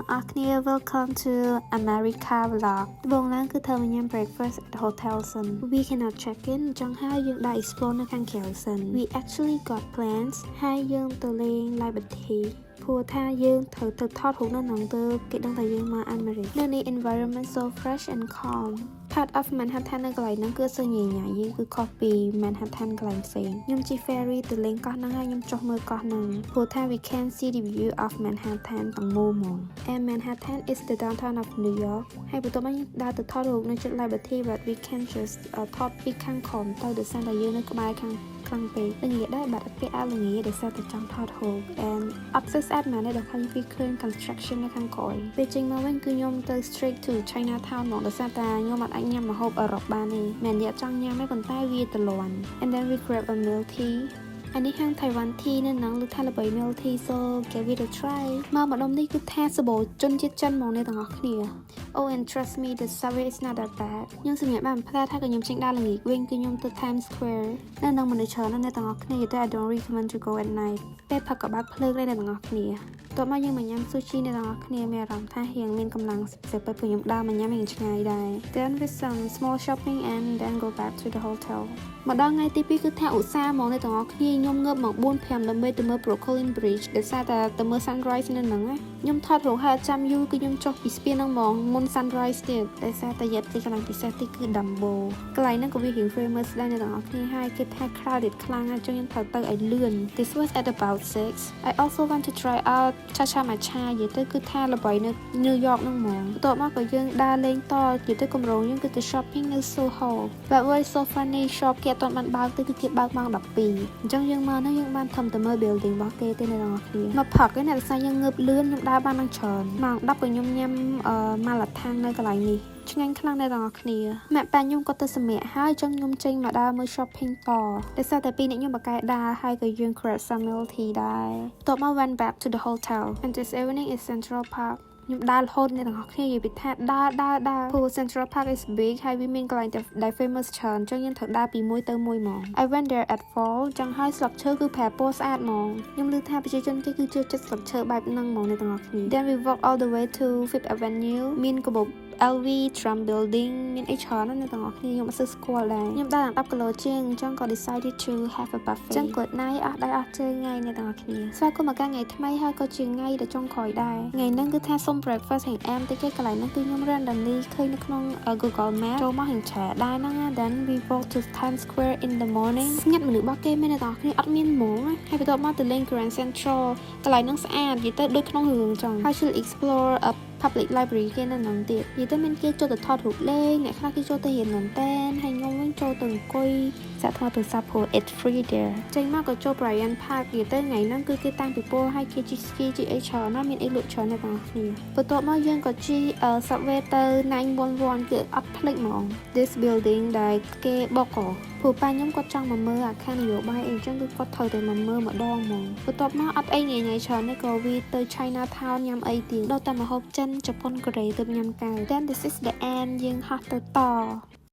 Aknia, welcome to America Vlog. Bong lang cứ thơm nhâm breakfast at Hotel Sun. We cannot check in, chẳng hai dương đã explore nơi khang khéo Sun. We actually got plans, hai dương từ lên Liberty. Phùa tha dương thử thọt hụt nó nặng từ kỹ đăng tại dương mà America. Nơi này environment so fresh and calm. Part of Manhattan នៅកន្លែងហ្នឹងគឺសើញញ៉ាយយើងគឺខុសពី Manhattan កន្លែងផ្សេងខ្ញុំជិះ ferry ទៅលេងកោះហ្នឹងហើយខ្ញុំចុះមើលកោះហ្នឹងព្រោះថា we can see the view of Manhattan ទាំងមូលហ្មង and Manhattan is the downtown of New York ហើយបន្ទាប់មកដើរទៅថតរូបនៅជិត Liberty but we can just ថតពីខាងក្រោមទៅដោយសារតែយើងនៅក្បែរខាងខ្លាំងពេកល្ងាចដែរបាត់អត់ពាក់អាវល្ងាចដោយសារតែចង់ថតរូប and អត់ស្អាតមែនទេដល់ឃើញពីឃើញ construction នៅខាងក្រោយពេលចេញមកវិញគឺខ្ញុំទៅ straight to Chinatown ហ្មងដោយសារតែខ្ញុំអត់អាចញ៉ាំម្ហូបអឺរ៉ុបបានទេមែននិយាយចង់ញ៉ាំទេប៉ុន្តែវាទៅលាន់ and then we grab a milk tea អានេះហាង Taiwan tea នៅនឹងលើថាល្បី milk tea so give it a try មកម្ដុំនេះគឺថាសបោជនជាតិចិនហ្មងអ្នកទាំងអស់គ្នា Oh and trust me the service is not that bad ខ្ញុំសម្រាប់បានផ្សាយថាខ្ញុំចេញដើរល្ងាចវិញគឺខ្ញុំទៅ Times Square នៅនឹងមនុស្សច្រើនអ្នកទាំងអស់គ្នាយល់ទេ I don't recommend to go at night ពេលផឹកក៏បើកភ្លើងដែរអ្នកទាំងអស់គ្នាតោះមកយើងមកញ៉ាំ sushi អ្នកទាំងអស់គ្នាមានអារម្មណ៍ថារៀងមានកម្លាំងសិបពេលព្រោះខ្ញុំដើរមកញ៉ាំរៀងឆ្ងាយដែរ Then with some small shopping and then go back to the hotel មកដល់ថ្ងៃទី2គឺថាឧស្សាហ៍ហ្មងអ្នកទាំងអស់គ្នាខ្ញុំងើបមក 4-5 ដើម្បីទៅមើល Brooklyn Bridge ដោយសារតែទៅមើល sunrise នៅហ្នឹងណាខ្ញុំថតរូបហើយអត់ចាំយូរគឺខ្ញុំចុះពីស្ពានហ្នឹងហ្មងមុន sunrise ទៀតដោយសារតែយ៉ាប់ទីកន្លែងពិសេសទីគឺ Dumbo កន្លែងហ្នឹងក៏វារៀង famous ដែរអ្នកទាំងអស់គ្នាហើយគេថា crowded ខ្លាំងណាស់ចុះខ្ញុំត្រូវទៅឲ្យលឿន This was at about 6 I also want to try out Cha Matcha និយាយទៅគឺថាល្បីនៅ New York ហ្នឹងហ្មងបន្ទាប់មកក៏យើងដើរលេងតនិយាយទៅកម្រងយើងគឺទៅ shopping នៅ Soho But why so funny shop គេអត់បានបើកទេគឺគេបើកម៉ោង 12 អញ្ចឹងយើងមកហ្នឹងយើងបានធំទៅមើល building របស់គេទេអ្នកទាំងអស់គ្នាមកផឹកឯណាដោយសារយើងងើបលឿនខ្ញុំដើរបាននឹងច្រើនម៉ោង 10 ក៏ខ្ញុំញ៉ាំម៉ាឡាថាំងនៅកន្លែងនេះឆ្ងាញ់ខ្លាំងអ្នកទាំងអស់គ្នាម៉ាក់ប៉ាខ្ញុំក៏ទៅសម្រាកហើយអញ្ចឹងខ្ញុំចេញមកដើរមើល shopping តដោយសារតែពីរអ្នកខ្ញុំបកកែដើរហើយក៏យើង grab some milk tea ដែរតបមក went back to the hotel and this evening is Central Park ខ្ញុំដើររហូតអ្នកទាំងអស់គ្នានិយាយពីថាដើរព្រោះ Central Park is big ហើយវាមានកន្លែងដែល famous ច្រើនអញ្ចឹងយើងត្រូវដើរពីមួយទៅមួយហ្មង I went there at fall អញ្ចឹងហើយស្លឹកឈើគឺប្រែពណ៌ស្អាតហ្មងខ្ញុំឮថាប្រជាជនគេគឺជឿចិត្តស្លឹកឈើបែបហ្នឹងហ្មងអ្នកទាំងអស់គ្នា Then we walk all the way to Fifth Avenue មានកាបូបLV Trump Building មានអីច្រើនណាស់អ្នកទាំងអស់គ្នាខ្ញុំអត់សូវស្គាល់ដែរខ្ញុំដើរ10គីឡូជាងអញ្ចឹងក៏ decided to have a buffet អញ្ចឹង good night អស់ដៃអស់ជើងថ្ងៃអ្នកទាំងអស់គ្នាស្វាគមន៍មកកាន់ថ្ងៃថ្មីហើយក៏ជាថ្ងៃដែលចុងក្រោយដែរថ្ងៃហ្នឹងគឺថាសុំ breakfast ហែងអាមតិចគេកន្លែងហ្នឹងគឺខ្ញុំ randomly ឃើញនៅក្នុង Google Map ចូលមកហែងឆែដែរហ្នឹងណា then we walk to Times Square in the morning ស្ងាត់មនុស្សរបស់គេមានអ្នកទាំងអស់គ្នាអត់មានហ្មងហើយបន្ទាប់មកទៅលេង Grand Central កន្លែងហ្នឹងស្អាតនិយាយទៅដូចក្នុងរឿងចឹងហើយជិះ explore public library គេនៅហ្នឹងទៀតនិយាយទៅមានគេចូលទៅថតរូបលេងអ្នកខ្លះគេចូលទៅរៀនមែនតែនហើយខ្ញុំវិញចូលទៅអង្គុយសាកថ្មទូរស័ព្ទព្រោះ it's free there ចេញមកក៏ចូល Bryant Park និយាយទៅថ្ងៃហ្នឹងគឺគេតាំងពីពោហើយគេជិះ ski ជិះអីច្រើនណាស់មានអីលក់ច្រើនអ្នកទាំងអស់គ្នាបន្ទាប់មកយើងក៏ជិះ subway ទៅ911គឺអត់ភ្លេចហ្មង this building ដែលគេបកកព្រោះប៉ាខ្ញុំគាត់ចង់មកមើលអាខាងនយោបាយអីចឹងគឺគាត់ត្រូវតែមកមើលម្ដងហ្មងបន្ទាប់មកអត់អីញ៉ៃច្រើនទេក៏វាទៅ Chinatown ញ៉ាំអីទៀតដល់តែម្ហូបចិនជប៉ុនកូរ៉េទៅញ៉ាំកៅ Then this is the end យើងហោះទៅត